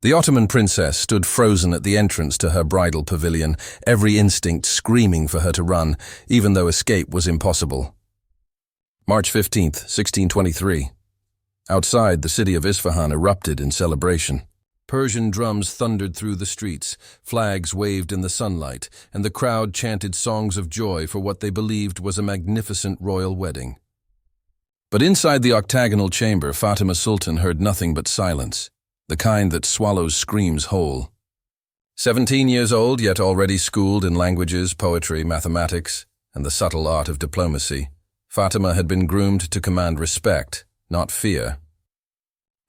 The Ottoman princess stood frozen at the entrance to her bridal pavilion, every instinct screaming for her to run, even though escape was impossible. March 15th, 1623. Outside, the city of Isfahan erupted in celebration. Persian drums thundered through the streets, flags waved in the sunlight, and the crowd chanted songs of joy for what they believed was a magnificent royal wedding. But inside the octagonal chamber, Fatima Sultan heard nothing but silence, the kind that swallows screams whole. 17 years old, yet already schooled in languages, poetry, mathematics, and the subtle art of diplomacy, Fatima had been groomed to command respect, not fear.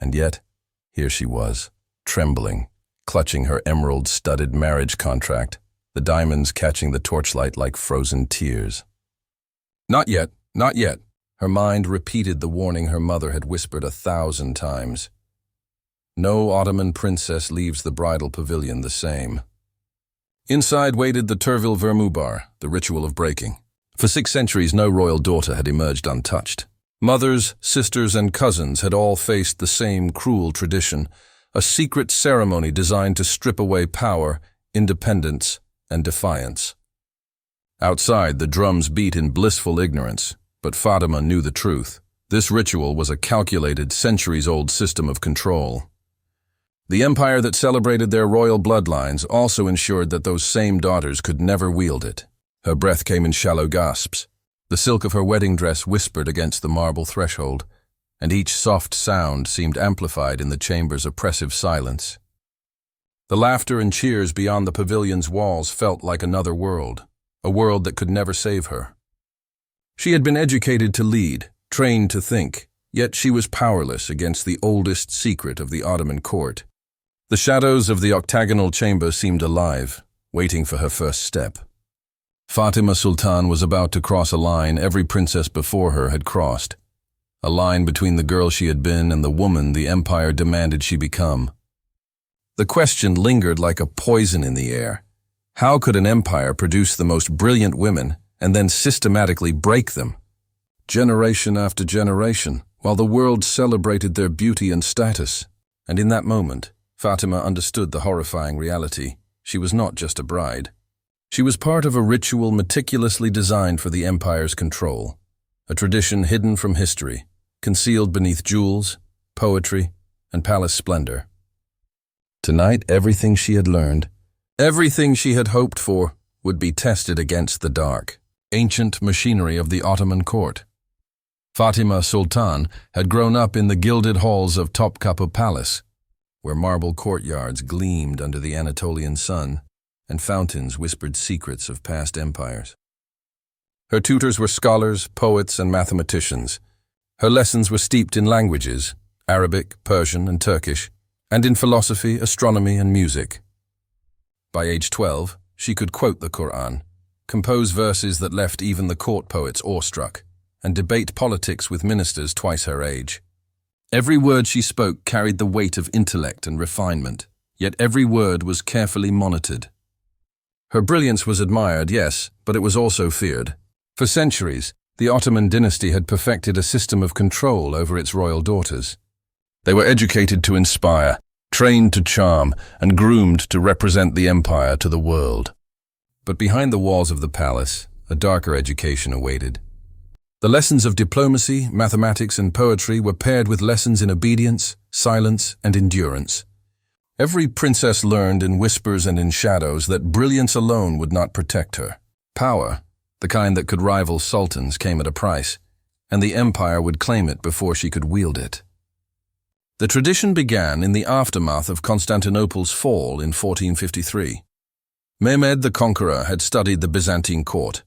And yet, here she was, trembling, clutching her emerald-studded marriage contract, the diamonds catching the torchlight like frozen tears. Not yet, not yet. Her mind repeated the warning her mother had whispered 1,000 times. No Ottoman princess leaves the bridal pavilion the same. Inside waited the Turvil Vermubar, the ritual of breaking. For 6 centuries, no royal daughter had emerged untouched. Mothers, sisters, and cousins had all faced the same cruel tradition, a secret ceremony designed to strip away power, independence, and defiance. Outside, the drums beat in blissful ignorance, but Fatima knew the truth. This ritual was a calculated, centuries-old system of control. The empire that celebrated their royal bloodlines also ensured that those same daughters could never wield it. Her breath came in shallow gasps. The silk of her wedding dress whispered against the marble threshold, and each soft sound seemed amplified in the chamber's oppressive silence. The laughter and cheers beyond the pavilion's walls felt like another world, a world that could never save her. She had been educated to lead, trained to think, yet she was powerless against the oldest secret of the Ottoman court. The shadows of the octagonal chamber seemed alive, waiting for her first step. Fatima Sultan was about to cross a line every princess before her had crossed, a line between the girl she had been and the woman the empire demanded she become. The question lingered like a poison in the air. How could an empire produce the most brilliant women and then systematically break them? Generation after generation, while the world celebrated their beauty and status. And in that moment, Fatima understood the horrifying reality. She was not just a bride. She was part of a ritual meticulously designed for the empire's control, a tradition hidden from history, concealed beneath jewels, poetry, and palace splendor. Tonight, everything she had learned, everything she had hoped for, would be tested against the dark, ancient machinery of the Ottoman court. Fatima Sultan had grown up in the gilded halls of Topkapı Palace, where marble courtyards gleamed under the Anatolian sun, and fountains whispered secrets of past empires. Her tutors were scholars, poets, and mathematicians. Her lessons were steeped in languages, Arabic, Persian, and Turkish, and in philosophy, astronomy, and music. By age 12, she could quote the Quran, compose verses that left even the court poets awestruck, and debate politics with ministers twice her age. Every word she spoke carried the weight of intellect and refinement, yet every word was carefully monitored. Her brilliance was admired, yes, but it was also feared. For centuries, the Ottoman dynasty had perfected a system of control over its royal daughters. They were educated to inspire, trained to charm, and groomed to represent the empire to the world. But behind the walls of the palace, a darker education awaited. The lessons of diplomacy, mathematics, and poetry were paired with lessons in obedience, silence, and endurance. Every princess learned in whispers and in shadows that brilliance alone would not protect her. Power, the kind that could rival sultans, came at a price, and the empire would claim it before she could wield it. The tradition began in the aftermath of Constantinople's fall in 1453. Mehmed the Conqueror had studied the Byzantine court,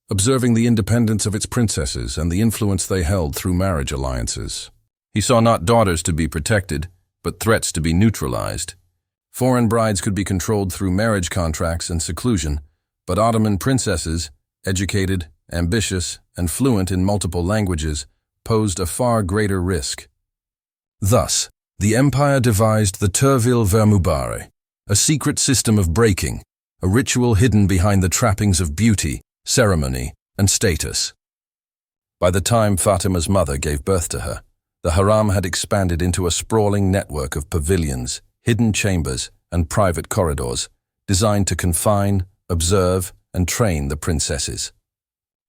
observing the independence of its princesses and the influence they held through marriage alliances. He saw not daughters to be protected, but threats to be neutralized. Foreign brides could be controlled through marriage contracts and seclusion, but Ottoman princesses, educated, ambitious, and fluent in multiple languages, posed a far greater risk. Thus, the empire devised the Turvil Vermubar, a secret system of breaking, a ritual hidden behind the trappings of beauty, ceremony, and status. By the time Fatima's mother gave birth to her, the harem had expanded into a sprawling network of pavilions, hidden chambers, and private corridors, designed to confine, observe, and train the princesses.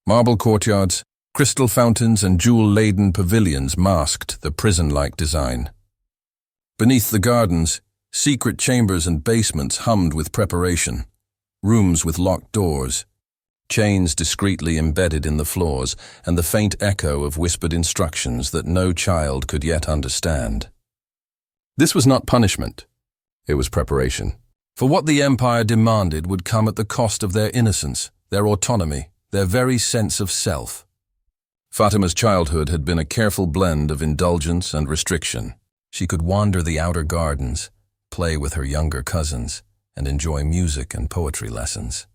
Marble courtyards, crystal fountains, and jewel-laden pavilions masked the prison-like design. Beneath the gardens, secret chambers and basements hummed with preparation, rooms with locked doors, chains discreetly embedded in the floors, and the faint echo of whispered instructions that no child could yet understand. This was not punishment. It was preparation. For what the Empire demanded would come at the cost of their innocence, their autonomy, their very sense of self. Fatima's childhood had been a careful blend of indulgence and restriction. She could wander the outer gardens, play with her younger cousins, and enjoy music and poetry lessons.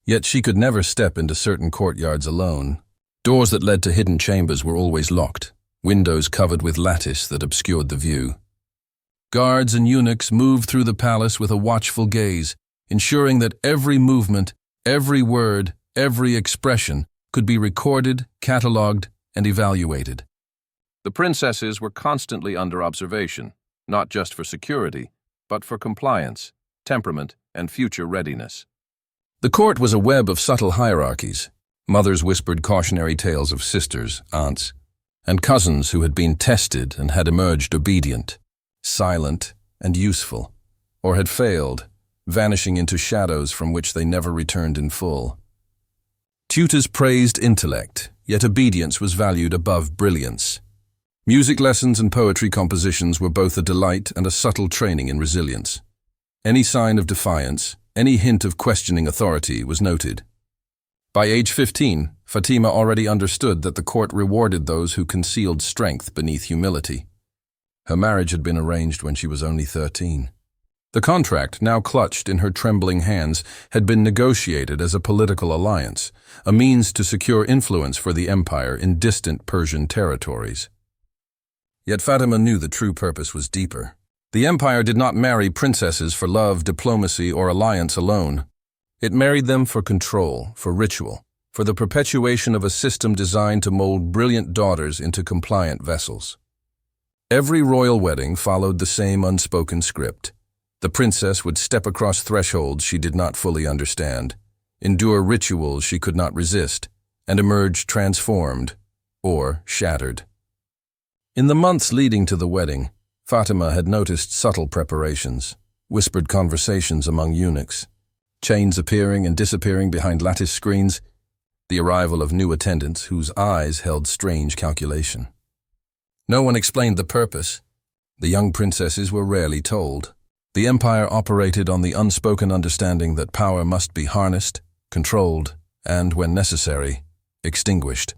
Yet she could never step into certain courtyards alone. Doors that led to hidden chambers were always locked, windows covered with lattice that obscured the view. Guards and eunuchs moved through the palace with a watchful gaze, ensuring that every movement, every word, every expression could be recorded, catalogued, and evaluated. The princesses were constantly under observation, not just for security, but for compliance, temperament, and future readiness. The court was a web of subtle hierarchies. Mothers whispered cautionary tales of sisters, aunts, and cousins who had been tested and had emerged obedient, silent, and useful, or had failed, vanishing into shadows from which they never returned in full. Tutors praised intellect, yet obedience was valued above brilliance. Music lessons and poetry compositions were both a delight and a subtle training in resilience. Any sign of defiance, any hint of questioning authority was noted. By age 15, Fatima already understood that the court rewarded those who concealed strength beneath humility. Her marriage had been arranged when she was only 13. The contract, now clutched in her trembling hands, had been negotiated as a political alliance, a means to secure influence for the empire in distant Persian territories. Yet Fatima knew the true purpose was deeper. The empire did not marry princesses for love, diplomacy, or alliance alone. It married them for control, for ritual, for the perpetuation of a system designed to mold brilliant daughters into compliant vessels. Every royal wedding followed the same unspoken script. The princess would step across thresholds she did not fully understand, endure rituals she could not resist, and emerge transformed or shattered. In the months leading to the wedding, Fatima had noticed subtle preparations, whispered conversations among eunuchs, chains appearing and disappearing behind lattice screens, the arrival of new attendants whose eyes held strange calculation. No one explained the purpose. The young princesses were rarely told. The empire operated on the unspoken understanding that power must be harnessed, controlled, and, when necessary, extinguished.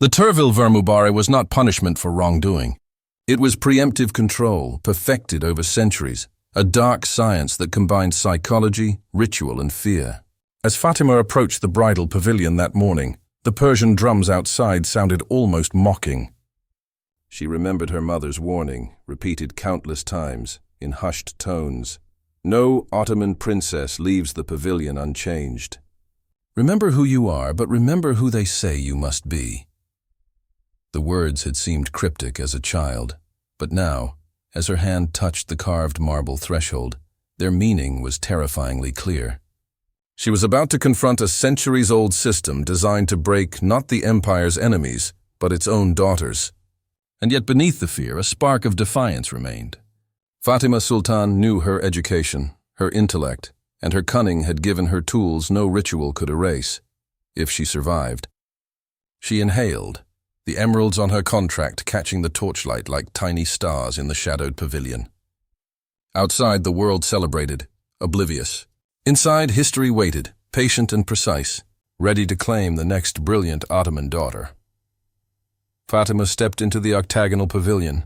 The Turvil Vermubare was not punishment for wrongdoing. It was preemptive control, perfected over centuries, a dark science that combined psychology, ritual, and fear. As Fatima approached the bridal pavilion that morning, the Persian drums outside sounded almost mocking. She remembered her mother's warning, repeated countless times, in hushed tones. No Ottoman princess leaves the pavilion unchanged. Remember who you are, but remember who they say you must be. The words had seemed cryptic as a child, but now, as her hand touched the carved marble threshold, their meaning was terrifyingly clear. She was about to confront a centuries-old system designed to break not the empire's enemies, but its own daughters. And yet beneath the fear, a spark of defiance remained. Fatima Sultan knew her education, her intellect, and her cunning had given her tools no ritual could erase, if she survived. She inhaled, the emeralds on her contract catching the torchlight like tiny stars in the shadowed pavilion. Outside, the world celebrated, oblivious. Inside, history waited, patient and precise, ready to claim the next brilliant Ottoman daughter. Fatima stepped into the octagonal pavilion,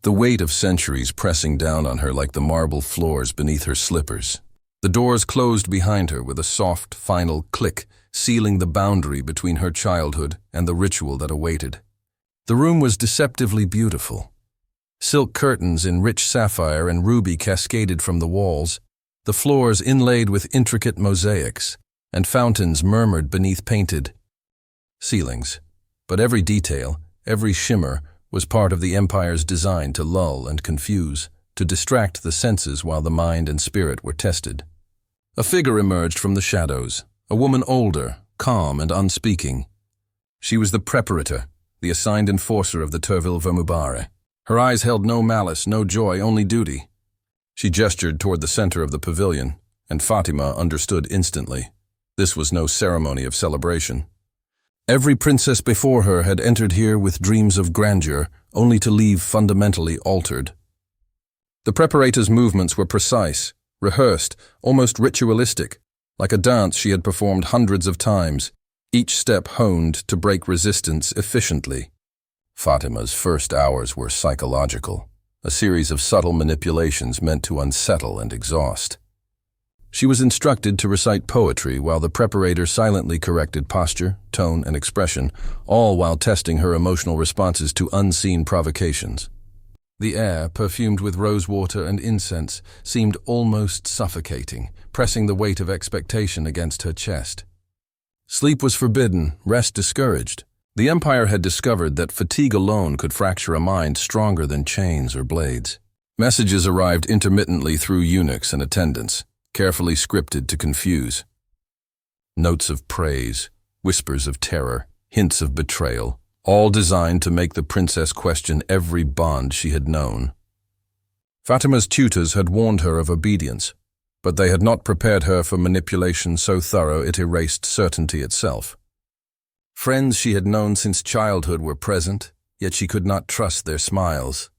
the weight of centuries pressing down on her like the marble floors beneath her slippers. The doors closed behind her with a soft, final click, sealing the boundary between her childhood and the ritual that awaited. The room was deceptively beautiful. Silk curtains in rich sapphire and ruby cascaded from the walls, the floors inlaid with intricate mosaics, and fountains murmured beneath painted ceilings. But every detail, every shimmer, was part of the empire's design to lull and confuse, to distract the senses while the mind and spirit were tested. A figure emerged from the shadows, a woman older, calm and unspeaking. She was the preparator, the assigned enforcer of the Turville Vermubare. Her eyes held no malice, no joy, only duty. She gestured toward the center of the pavilion, and Fatima understood instantly. This was no ceremony of celebration. Every princess before her had entered here with dreams of grandeur, only to leave fundamentally altered. The preparator's movements were precise, rehearsed, almost ritualistic, like a dance she had performed hundreds of times, each step honed to break resistance efficiently. Fatima's first hours were psychological, a series of subtle manipulations meant to unsettle and exhaust. She was instructed to recite poetry while the preparator silently corrected posture, tone, and expression, all while testing her emotional responses to unseen provocations. The air, perfumed with rosewater and incense, seemed almost suffocating, pressing the weight of expectation against her chest. Sleep was forbidden, rest discouraged. The Empire had discovered that fatigue alone could fracture a mind stronger than chains or blades. Messages arrived intermittently through eunuchs and attendants, carefully scripted to confuse. Notes of praise, whispers of terror, hints of betrayal, all designed to make the princess question every bond she had known. Fatima's tutors had warned her of obedience, but they had not prepared her for manipulation so thorough it erased certainty itself. Friends she had known since childhood were present, yet she could not trust their smiles.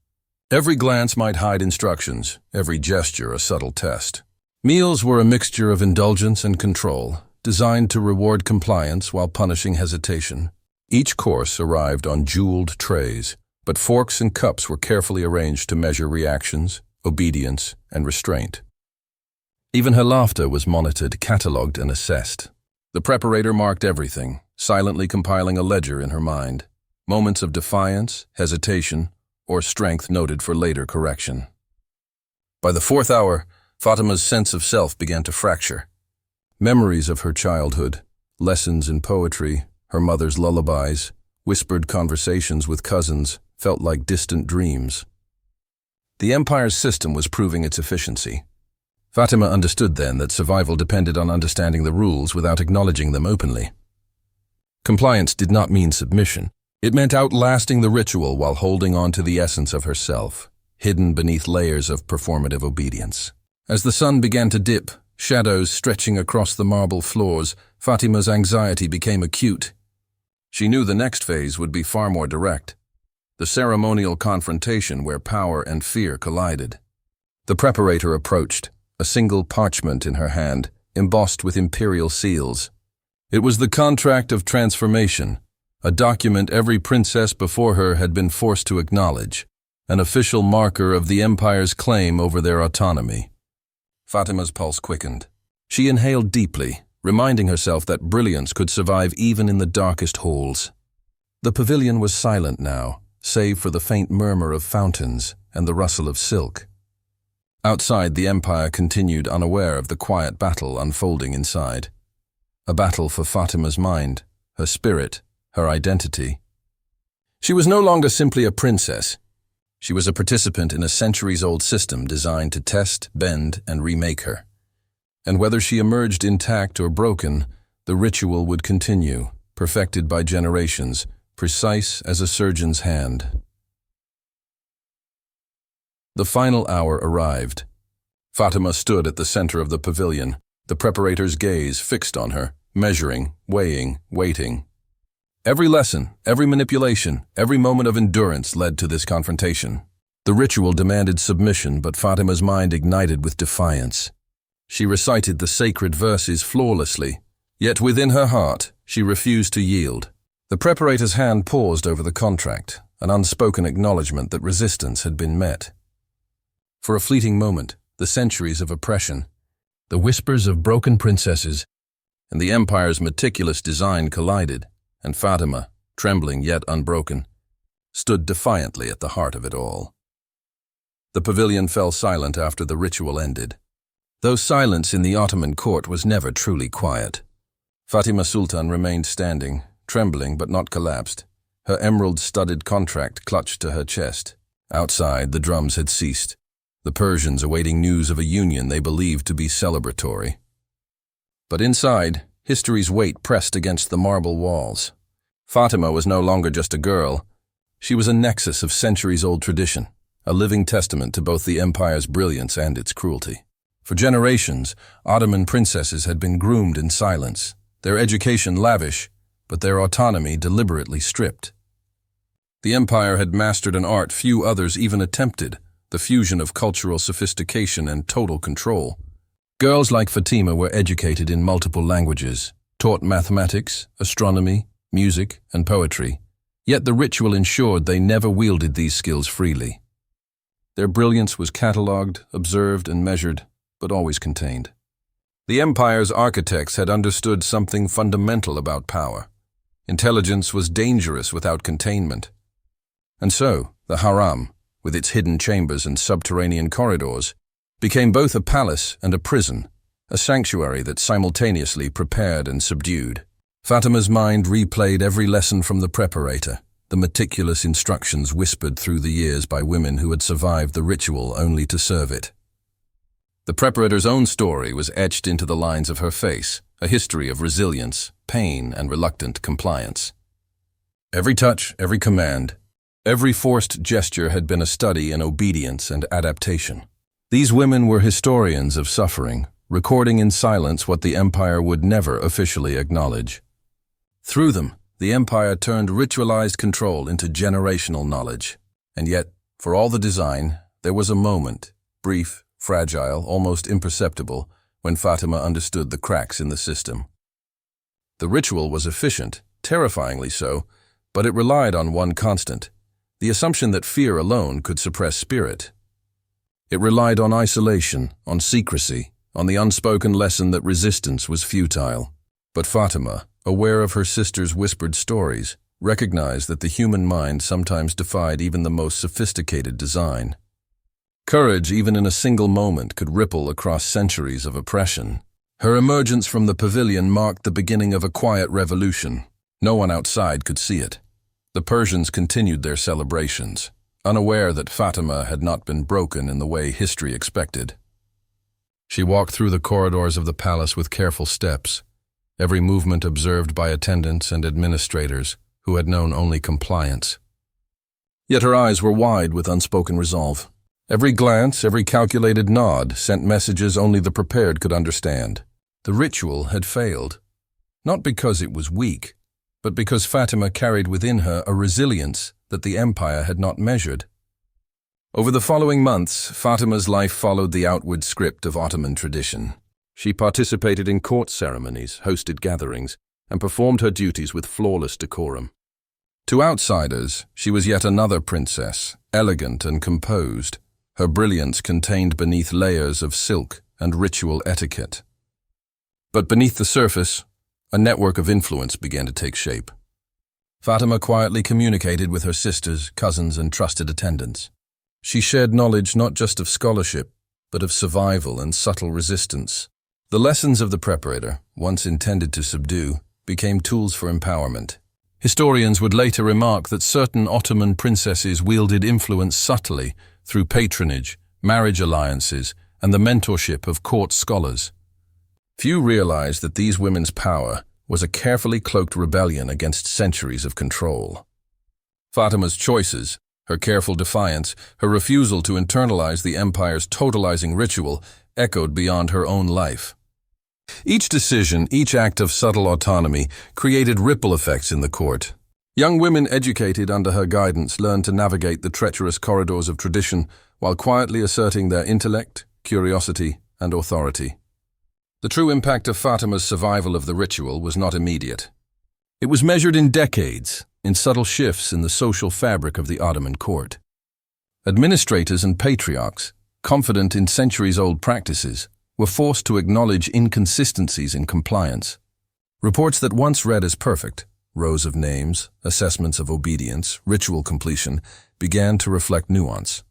Every glance might hide instructions, every gesture a subtle test. Meals were a mixture of indulgence and control, designed to reward compliance while punishing hesitation. Each course arrived on jeweled trays, but forks and cups were carefully arranged to measure reactions, obedience, and restraint. Even her laughter was monitored, catalogued, and assessed. The preparator marked everything, silently compiling a ledger in her mind. Moments of defiance, hesitation, or strength noted for later correction. By the fourth hour, Fatima's sense of self began to fracture. Memories of her childhood, lessons in poetry, her mother's lullabies, whispered conversations with cousins felt like distant dreams. The Empire's system was proving its efficiency. Fatima understood then that survival depended on understanding the rules without acknowledging them openly. Compliance did not mean submission. It meant outlasting the ritual while holding on to the essence of herself, hidden beneath layers of performative obedience. As the sun began to dip, shadows stretching across the marble floors, Fatima's anxiety became acute. She knew the next phase would be far more direct. The ceremonial confrontation where power and fear collided. The preparator approached, a single parchment in her hand, embossed with imperial seals. It was the contract of transformation, a document every princess before her had been forced to acknowledge, an official marker of the Empire's claim over their autonomy. Fatima's pulse quickened. She inhaled deeply, reminding herself that brilliance could survive even in the darkest halls. The pavilion was silent now, save for the faint murmur of fountains and the rustle of silk. Outside, the Empire continued unaware of the quiet battle unfolding inside. A battle for Fatima's mind, her spirit, her identity. She was no longer simply a princess. She was a participant in a centuries-old system designed to test, bend, and remake her. And whether she emerged intact or broken, the ritual would continue, perfected by generations, precise as a surgeon's hand. The final hour arrived. Fatima stood at the center of the pavilion, the preparator's gaze fixed on her, measuring, weighing, waiting. Every lesson, every manipulation, every moment of endurance led to this confrontation. The ritual demanded submission, but Fatima's mind ignited with defiance. She recited the sacred verses flawlessly, yet within her heart, she refused to yield. The preparator's hand paused over the contract, an unspoken acknowledgement that resistance had been met. For a fleeting moment, the centuries of oppression, the whispers of broken princesses, and the Empire's meticulous design collided, and Fatima, trembling yet unbroken, stood defiantly at the heart of it all. The pavilion fell silent after the ritual ended. Though silence in the Ottoman court was never truly quiet. Fatima Sultan remained standing, trembling but not collapsed, her emerald-studded contract clutched to her chest. Outside, the drums had ceased. the Persians awaiting news of a union they believed to be celebratory. But inside, history's weight pressed against the marble walls. Fatima was no longer just a girl. She was a nexus of centuries-old tradition, a living testament to both the empire's brilliance and its cruelty. For generations, Ottoman princesses had been groomed in silence, their education lavish, but their autonomy deliberately stripped. The empire had mastered an art few others even attempted, the fusion of cultural sophistication and total control. Girls like Fatima were educated in multiple languages, taught mathematics, astronomy, music, and poetry, yet the ritual ensured they never wielded these skills freely. Their brilliance was catalogued, observed, and measured, but always contained. The empire's architects had understood something fundamental about power. Intelligence was dangerous without containment. And so, the harem, with its hidden chambers and subterranean corridors, became both a palace and a prison, a sanctuary that simultaneously prepared and subdued. Fatima's mind replayed every lesson from the preparator, the meticulous instructions whispered through the years by women who had survived the ritual only to serve it. The preparator's own story was etched into the lines of her face, a history of resilience, pain, and reluctant compliance. Every touch, every command, every forced gesture had been a study in obedience and adaptation. These women were historians of suffering, recording in silence what the empire would never officially acknowledge. Through them, the empire turned ritualized control into generational knowledge. And yet, for all the design, there was a moment, brief, fragile, almost imperceptible, when Fatima understood the cracks in the system. The ritual was efficient, terrifyingly so, but it relied on one constant, the assumption that fear alone could suppress spirit. It relied on isolation, on secrecy, on the unspoken lesson that resistance was futile. But Fatima, aware of her sister's whispered stories, recognized that the human mind sometimes defied even the most sophisticated design. Courage, even in a single moment, could ripple across centuries of oppression. Her emergence from the pavilion marked the beginning of a quiet revolution. No one outside could see it. The Persians continued their celebrations, unaware that Fatima had not been broken in the way history expected. She walked through the corridors of the palace with careful steps, every movement observed by attendants and administrators who had known only compliance. Yet her eyes were wide with unspoken resolve. Every glance, every calculated nod sent messages only the prepared could understand. The ritual had failed, not because it was weak, but because Fatima carried within her a resilience that the empire had not measured. Over the following months, Fatima's life followed the outward script of Ottoman tradition. She participated in court ceremonies, hosted gatherings, and performed her duties with flawless decorum. To outsiders, she was yet another princess, elegant and composed, her brilliance contained beneath layers of silk and ritual etiquette. But beneath the surface, a network of influence began to take shape. Fatima quietly communicated with her sisters, cousins, and trusted attendants. She shared knowledge not just of scholarship, but of survival and subtle resistance. The lessons of the preparator, once intended to subdue, became tools for empowerment. Historians would later remark that certain Ottoman princesses wielded influence subtly through patronage, marriage alliances, and the mentorship of court scholars. Few realized that these women's power was a carefully cloaked rebellion against centuries of control. Fatima's choices, her careful defiance, her refusal to internalize the empire's totalizing ritual, echoed beyond her own life. Each decision, each act of subtle autonomy, created ripple effects in the court. Young women educated under her guidance learned to navigate the treacherous corridors of tradition while quietly asserting their intellect, curiosity, and authority. The true impact of Fatima's survival of the ritual was not immediate. It was measured in decades, in subtle shifts in the social fabric of the Ottoman court. Administrators and patriarchs, confident in centuries-old practices, were forced to acknowledge inconsistencies in compliance. Reports that once read as perfect, rows of names, assessments of obedience, ritual completion, began to reflect nuance.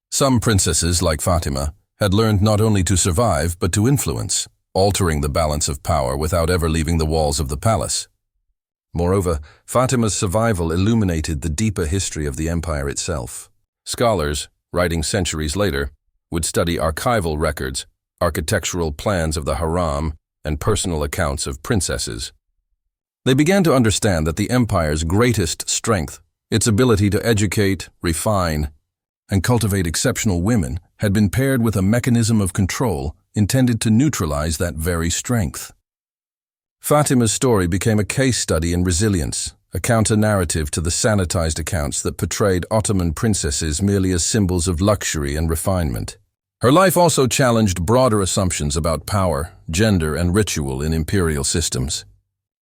Some princesses, like Fatima, had learned not only to survive but to influence, altering the balance of power without ever leaving the walls of the palace. Moreover, Fatima's survival illuminated the deeper history of the empire itself. Scholars, writing centuries later, would study archival records, architectural plans of the harem, and personal accounts of princesses. They began to understand that the empire's greatest strength, its ability to educate, refine, and cultivate exceptional women, had been paired with a mechanism of control intended to neutralize that very strength. Fatima's story became a case study in resilience, a counter-narrative to the sanitized accounts that portrayed Ottoman princesses merely as symbols of luxury and refinement. Her life also challenged broader assumptions about power, gender, and ritual in imperial systems.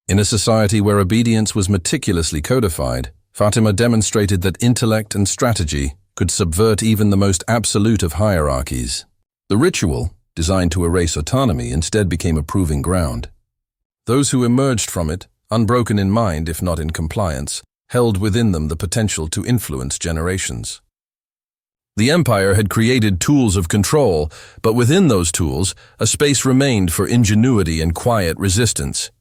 In a society where obedience was meticulously codified, Fatima demonstrated that intellect and strategy could subvert even the most absolute of hierarchies. The ritual, designed to erase autonomy, instead became a proving ground. Those who emerged from it, unbroken in mind if not in compliance, held within them the potential to influence generations. The empire had created tools of control, but within those tools, a space remained for ingenuity and quiet resistance.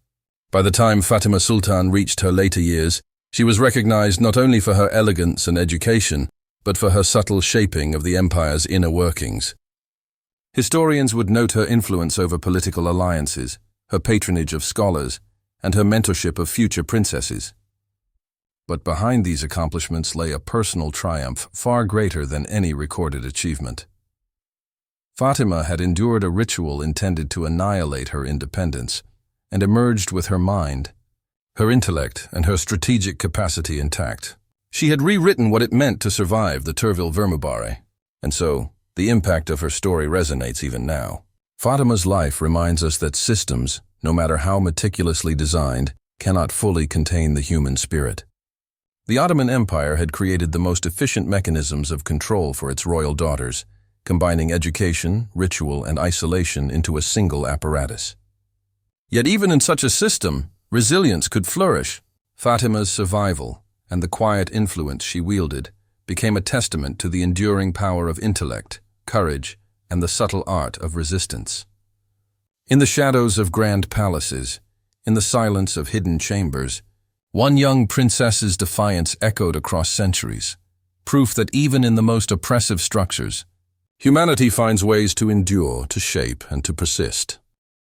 By the time Fatima Sultan reached her later years, she was recognized not only for her elegance and education, but for her subtle shaping of the empire's inner workings. Historians would note her influence over political alliances, her patronage of scholars, and her mentorship of future princesses. But behind these accomplishments lay a personal triumph far greater than any recorded achievement. Fatima had endured a ritual intended to annihilate her independence, and emerged with her mind, her intellect, and her strategic capacity intact. She had rewritten what it meant to survive the Turville Vermubare, and so the impact of her story resonates even now. Fatima's life reminds us that systems, no matter how meticulously designed, cannot fully contain the human spirit. The Ottoman Empire had created the most efficient mechanisms of control for its royal daughters, combining education, ritual, and isolation into a single apparatus. Yet even in such a system, resilience could flourish. Fatima's survival, and the quiet influence she wielded, became a testament to the enduring power of intellect, courage, and the subtle art of resistance. In the shadows of grand palaces, in the silence of hidden chambers, one young princess's defiance echoed across centuries, proof that even in the most oppressive structures, humanity finds ways to endure, to shape, and to persist.